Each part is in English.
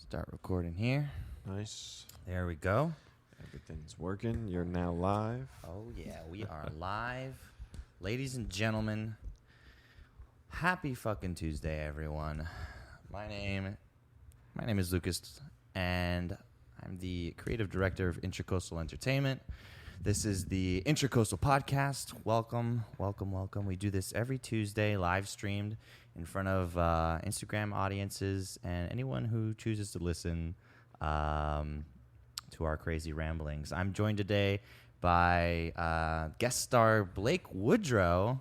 Start recording here. Nice. There we go. Everything's working. You're now live. Oh, yeah. We are live. Ladies and gentlemen, happy fucking Tuesday, everyone. My name is Lucas, and I'm the creative director of Intracoastal Entertainment. This is the Intracoastal Podcast. Welcome, welcome, welcome. We do this every Tuesday, live streamed in front of Instagram audiences and anyone who chooses to listen to our crazy ramblings. I'm joined today by guest star Blake Woodrow.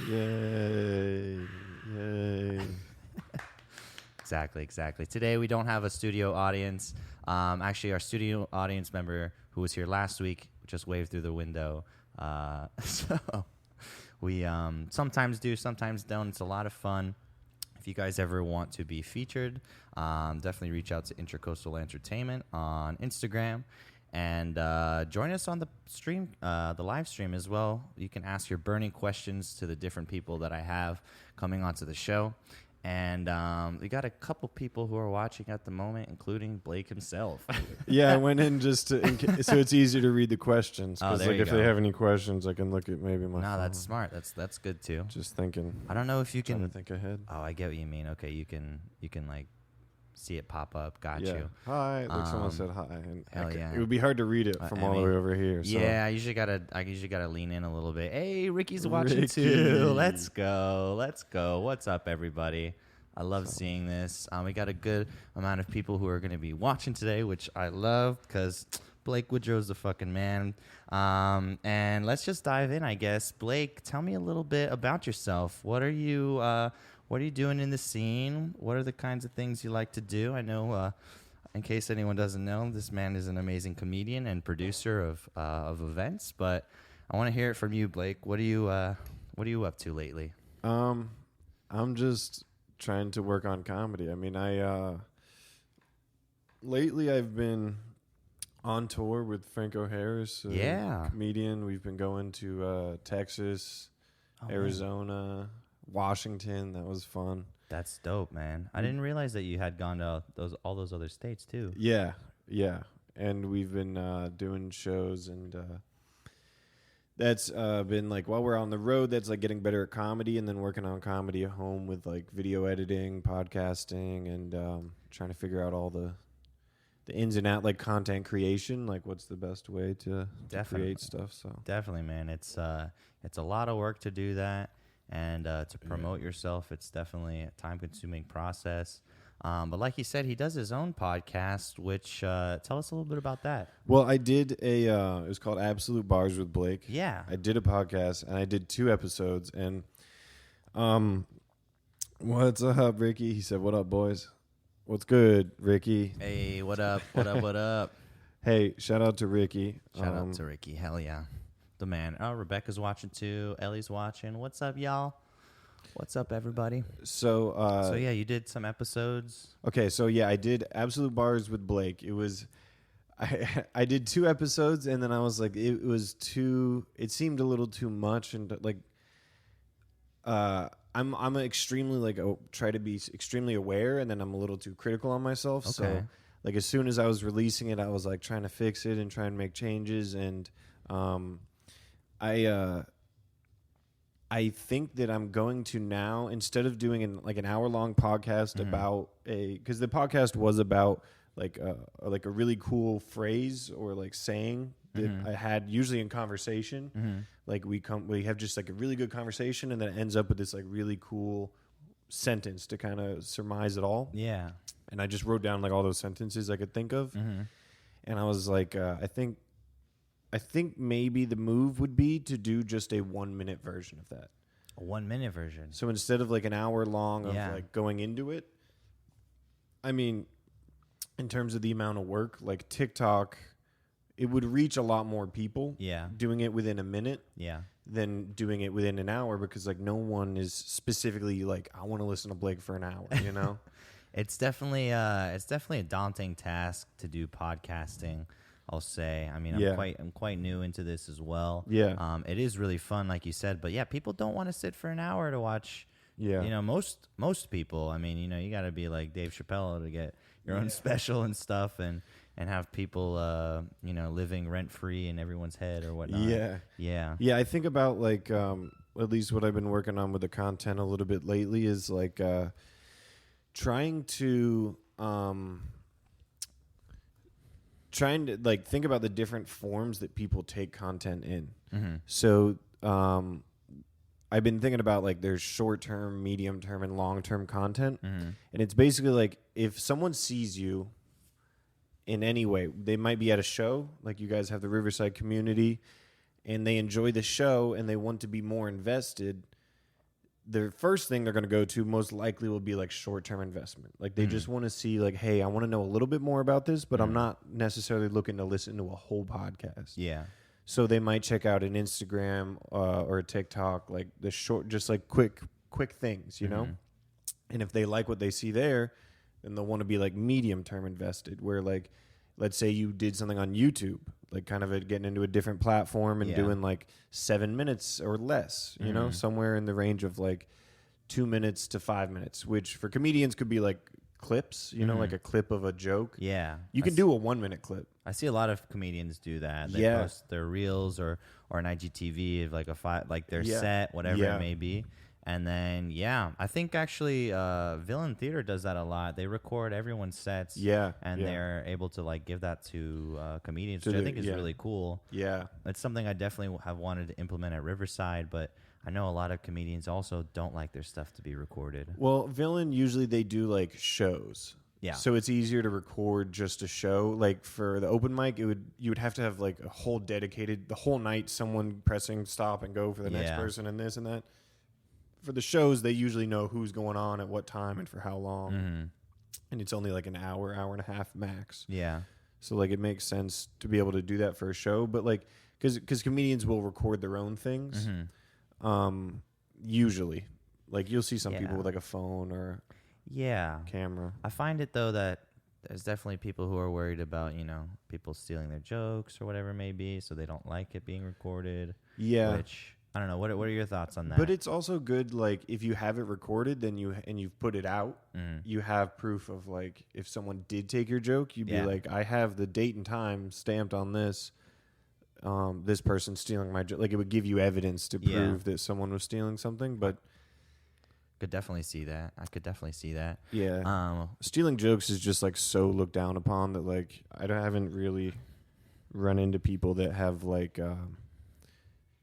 Yay. Yay. Exactly. Today we don't have a studio audience. Actually, our studio audience member who was here last week just waved through the window. So we sometimes do, sometimes don't. It's a lot of fun. If you guys ever want to be featured, definitely reach out to Intracoastal Entertainment on Instagram and join us on the stream, the live stream as well. You can ask your burning questions to the different people that I have coming onto the show. And we got a couple people who are watching at the moment, including Blake himself. Yeah, I went in just to, so it's easier to read the questions. Oh, Because there you if go. they have any questions, I can look at maybe my No, phone. that's smart. That's good too. Just thinking. I don't know if you Trying can to think ahead. Oh, I get what you mean. Okay, you can like see it pop up. Got Yeah. you. Hi. Like someone said hi. And hell yeah. It would be hard to read it from all the way over here. So. Yeah, I usually gotta lean in a little bit. Hey, Ricky's watching Ricky. too. Let's go. What's up, everybody? I love seeing this. We got a good amount of people who are going to be watching today, which I love because Blake Woodrow's the fucking man. And let's just dive in, I guess. Blake, tell me a little bit about yourself. What are you doing in the scene? What are the kinds of things you like to do? I know, in case anyone doesn't know, this man is an amazing comedian and producer of events. But I want to hear it from you, Blake. What are you up to lately? I'm just trying to work on comedy. I mean, lately I've been on tour with Franco Harris, comedian. We've been going to Texas, Arizona, Washington. That was fun. That's dope, man. I didn't realize that you had gone to all those other states too. Yeah. And we've been doing shows, and that's been like, while we're on the road, that's like getting better at comedy, and then working on comedy at home with like video editing, podcasting, and trying to figure out all the ins and out, like content creation, like what's the best way to create stuff. So definitely, man, it's a lot of work to do that, and to promote yourself, it's definitely a time-consuming process. But like he said, he does his own podcast, which tell us a little bit about that. Well, I did it was called Absolute Bars with Blake. Yeah. I did a podcast, and I did 2 episodes, and what's up, Ricky? He said, "What up, boys? What's good, Ricky?" Hey, what up? What up? Hey, shout out to Ricky. Shout out to Ricky. Hell yeah. The man. Oh, Rebecca's watching too. Ellie's watching. What's up, y'all? What's up, everybody? So yeah, you did some episodes. Okay, so yeah, I did Absolute Bars with Blake. It was, I did 2 episodes, and then I was like, it seemed a little too much, and like, I'm extremely like, try to be extremely aware, and then I'm a little too critical on myself. Okay. So like, as soon as I was releasing it, I was like trying to fix it and try and make changes, and I think that I'm going to now, instead of doing an hour-long podcast about because the podcast was about like a really cool phrase or like saying that I had usually in conversation. Like we have just like a really good conversation, and then it ends up with this like really cool sentence to kind of surmise it all. Yeah. And I just wrote down like all those sentences I could think of, and I was like, I think maybe the move would be to do just a 1-minute version of that. A 1-minute version. So instead of like an hour long of like going into it, I mean, in terms of the amount of work, like TikTok, it would reach a lot more people. Yeah. Doing it within a minute. Yeah. Than doing it within an hour, because like no one is specifically like, I want to listen to Blake for an hour, you know? It's definitely a daunting task to do podcasting. I'll say. I mean, I'm quite new into this as well. Yeah. It is really fun, like you said. But yeah, people don't want to sit for an hour to watch. Yeah. You know, most people. I mean, you know, you got to be like Dave Chappelle to get your own special and stuff, and have people living rent free in everyone's head or whatnot. Yeah. I think about like at least what I've been working on with the content a little bit lately is like trying to like think about the different forms that people take content in. So I've been thinking about like there's short-term, medium-term, and long-term content. And it's basically like if someone sees you in any way, they might be at a show, like you guys have the Riverside community, and they enjoy the show and they want to be more invested. The first thing they're going to go to most likely will be like short-term investment. Like they just want to see like, hey, I want to know a little bit more about this, but I'm not necessarily looking to listen to a whole podcast. Yeah. So they might check out an Instagram or a TikTok, like the short, just like quick things, you know? And if they like what they see there, then they'll want to be like medium term invested, where like, let's say you did something on YouTube, like kind of getting into a different platform and doing like 7 minutes or less, you know, somewhere in the range of like 2 minutes to 5 minutes, which for comedians could be like clips, you know, like a clip of a joke. Yeah. You can do a 1 minute clip. I see a lot of comedians do that. They post their reels or an IGTV of like their set, whatever it may be. And then, I think actually Villain Theater does that a lot. They record everyone's sets. And they're able to like give that to comedians, which I think is really cool. Yeah. It's something I definitely have wanted to implement at Riverside, but I know a lot of comedians also don't like their stuff to be recorded. Well, Villain, usually they do like shows. Yeah. So it's easier to record just a show. Like for the open mic, you would have to have like a whole dedicated, the whole night, someone pressing stop and go for the next person and this and that. For the shows, they usually know who's going on at what time and for how long. And it's only like an hour and a half max. Yeah. So like it makes sense to be able to do that for a show. But like, because comedians will record their own things. Usually. Like you'll see some people with like a phone or camera. I find it though that there's definitely people who are worried about, people stealing their jokes or whatever it may be, so they don't like it being recorded. Yeah. Which I don't know. What are your thoughts on that? But it's also good, like if you have it recorded, then you've put it out, you have proof of like if someone did take your joke, you'd be like, I have the date and time stamped on this. This person's stealing my joke. Like it would give you evidence to prove that someone was stealing something. But could definitely see that. I could definitely see that. Yeah. Stealing jokes is just like so looked down upon that like I haven't really run into people that have like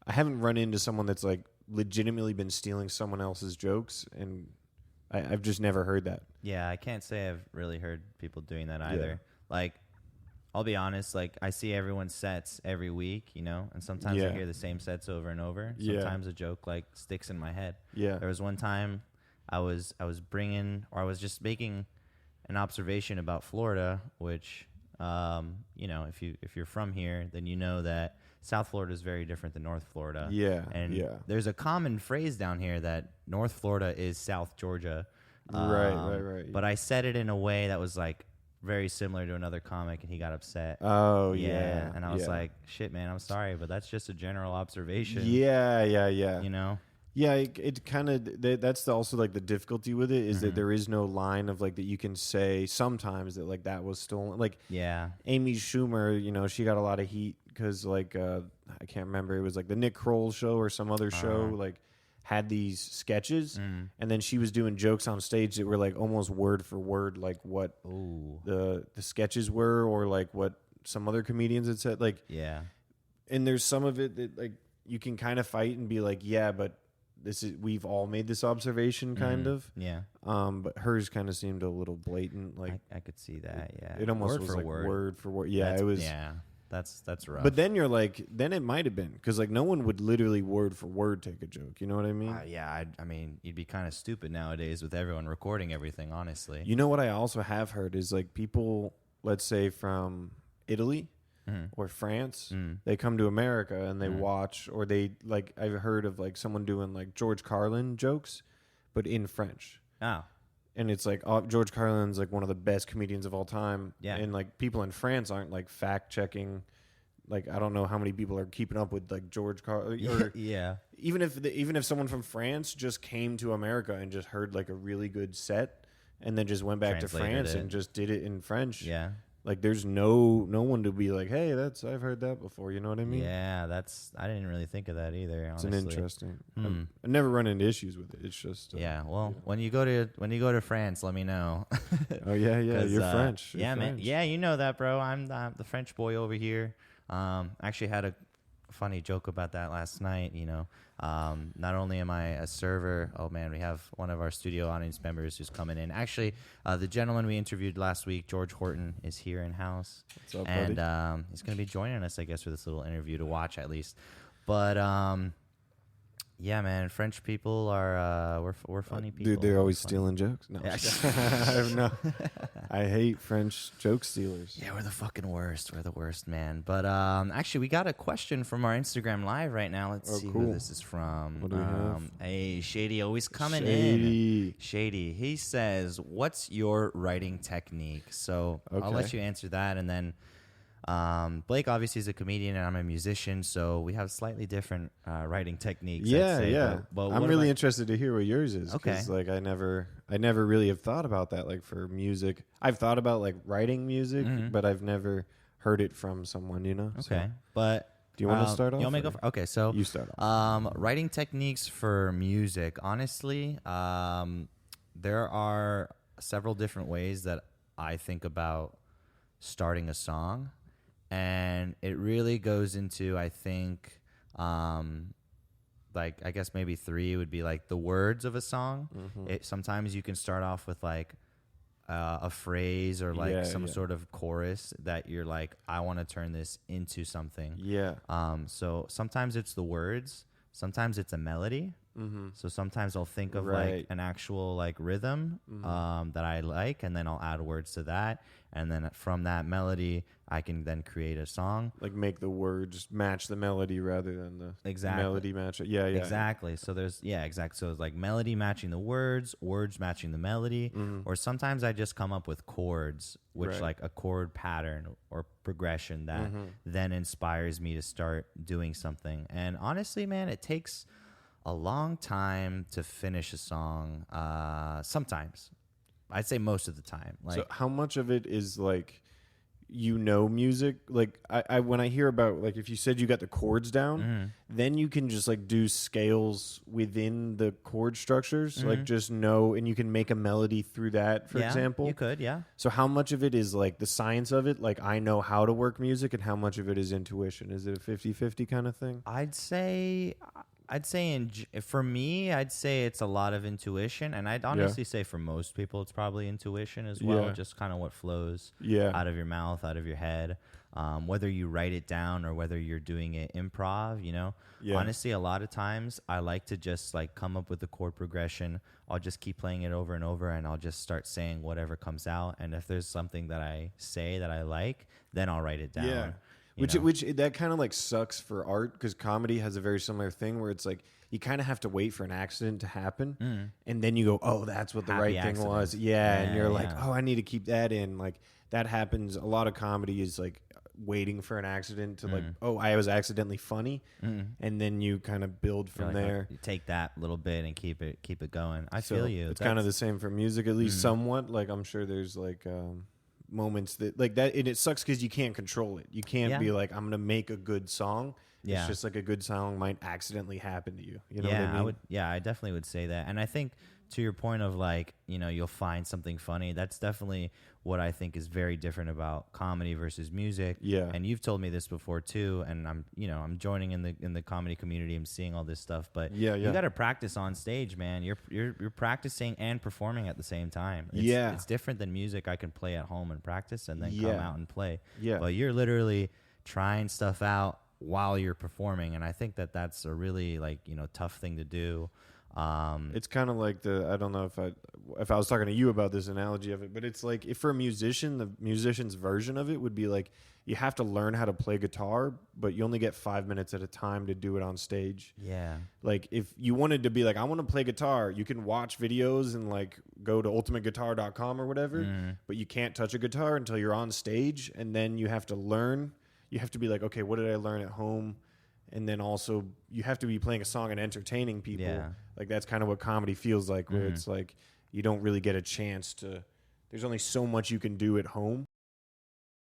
I haven't run into someone that's like legitimately been stealing someone else's jokes, and I've just never heard that. Yeah, I can't say I've really heard people doing that either. Like, I'll be honest, like I see everyone's sets every week, and sometimes I hear the same sets over and over. Sometimes a joke like sticks in my head. Yeah. There was one time I was just making an observation about Florida, which if you're from here, then you know that South Florida is very different than North Florida. Yeah. And there's a common phrase down here that North Florida is South Georgia. Right. But I said it in a way that was like very similar to another comic, and he got upset. Oh, yeah. And I was like, shit, man, I'm sorry, but that's just a general observation. Yeah. Yeah, it kind of that's also like the difficulty with it is that there is no line of like that you can say sometimes that like that was stolen. Like Amy Schumer, she got a lot of heat because like I can't remember, it was like the Nick Kroll show or some other show like had these sketches and then she was doing jokes on stage that were like almost word for word like what the sketches were or like what some other comedians had said like and there's some of it that like you can kind of fight and be like but we've all made this observation kind of. Yeah. But hers kind of seemed a little blatant. Like I could see that. Yeah. It almost was like word for word. Yeah. It was. Yeah. That's rough. But then you're like, then it might have been because like no one would literally word for word take a joke. You know what I mean? I mean, you'd be kind of stupid nowadays with everyone recording everything. Honestly. You know what I also have heard is like people, let's say from Italy. Or France, they come to America and they watch, or they like. I've heard of like someone doing like George Carlin jokes, but in French. Oh, and it's like George Carlin's like one of the best comedians of all time. Yeah, and like people in France aren't like fact checking. Like I don't know how many people are keeping up with like George Carlin. Or even if someone from France just came to America and just heard like a really good set. and then just went back to Translated France it. and just did it in French. Yeah. Like there's no one to be like, hey, I've heard that before. You know what I mean? Yeah, I didn't really think of that either. It's Honestly. an interesting. Hmm. I never run into issues with it. It's just Yeah, well, when you go to France, let me know. Oh yeah, you're French. You're yeah, French. man. Yeah, you know that, bro. I'm the French boy over here. Actually had a funny joke about that last night. Not only am I a server. Oh man, we have one of our studio audience members who's coming in. Actually, the gentleman we interviewed last week, George Horton, is here in house, What's up, and buddy? he's going to be joining us, I guess, for this little interview to watch at least. But yeah, man, French people are we're funny people. Dude, they're always Funny. stealing jokes. No, Yeah. I hate French joke stealers. Yeah, we're the fucking worst. We're the worst, man. But actually, we got a question from our Instagram live right now. Let's see cool. who this is from. What do we have? Hey, Shady, always coming in. Shady. Shady. He says, "What's your writing technique?" So I'll Okay. let you answer that, and then Blake obviously is a comedian, and I'm a musician, so we have slightly different writing techniques. I'd Yeah, say, yeah. But I'm what really about- interested to hear what yours is. Okay. Like I never really have thought about that. Like for music, I've thought about like writing music, but I've never heard it from someone. You know. So, Okay, but do you want to start off? You want me to or- go? Okay, so You start off. Writing techniques for music. Honestly, there are several different ways that I think about starting a song, and it really goes into, I think, like I guess maybe three would be like the words of a song. Sometimes you can start off with like a phrase or like Yeah, some yeah. sort of chorus that you're like, I want to turn this into something. Yeah. So sometimes it's the words, sometimes it's a melody. So sometimes I'll think of like Right. an actual like rhythm that I like, and then I'll add words to that, and then from that melody I can then create a song. Like make the words match the melody rather than the Exactly. melody match it. Yeah, yeah. Exactly. So exactly. So it's like melody matching the words matching the melody, or sometimes I just come up with chords, which Right. like a chord pattern or progression that then inspires me to start doing something. And honestly, man, it takes a long time to finish a song. Sometimes, I'd say most of the time. Like, So how much of it is like music? Like I when I hear about like if you said you got the chords down, then you can just like do scales within the chord structures, like just know, and you can make a melody through that, for yeah, example. you could, yeah. So how much of it is like the science of it? Like I know how to work music, and how much of it is intuition? Is it a 50-50 kind of thing? I'd say for me, I'd say it's a lot of intuition, and I'd honestly say for most people, it's probably intuition as well. Yeah. Just kind of what flows Yeah. out of your mouth, out of your head. Whether you write it down or whether you're doing it improv, Yeah. Honestly, a lot of times I like to just like come up with a chord progression. I'll just keep playing it over and over, and I'll just start saying whatever comes out. And if there's something that I say that I like, then I'll write it down. Yeah. you know? Which that kind of like sucks for art, because comedy has a very similar thing where it's like you kind of have to wait for an accident to happen, and then you go, oh, that's what the Happy right thing was. accident. Yeah, and Yeah, you're like, yeah. oh, I need to keep that in. Like that happens. A lot of comedy is like waiting for an accident to like, oh, I was accidentally funny, and then you kind of build You're from like, there. you take that little bit and keep it going. I So feel you. It's kind of the same for music, at least somewhat. Like I'm sure there's like moments that like that, and it sucks because you can't control it. You can't Yeah. be like, I'm gonna make a good song. Yeah. It's just like a good song might accidentally happen to you. You know yeah, what I mean? I definitely would say that. And I think to your point of like, you'll find something funny. That's definitely what I think is very different about comedy versus music. Yeah. And you've told me this before too. And I'm joining in the comedy community. I'm seeing all this stuff. But Yeah, yeah. you got to practice on stage, man. You're practicing and performing at the same time. It's different than music. I can play at home and practice and then come Yeah. out and play. Yeah. But you're literally trying stuff out while you're performing, and I think that's a really like tough thing to do. It's kind of like I don't know if I was talking to you about this analogy of it, but it's like if for a musician, the musician's version of it would be like you have to learn how to play guitar, but you only get 5 minutes at a time to do it on stage. Yeah. Like if you wanted to be like, I want to play guitar, you can watch videos and like go to ultimateguitar.com or whatever, but you can't touch a guitar until you're on stage, and then you have to learn. You have to be like, okay, what did I learn at home? And then also you have to be playing a song and entertaining people. Yeah. Like that's kind of what comedy feels like, where it's like you don't really get a chance to. There's only so much you can do at home.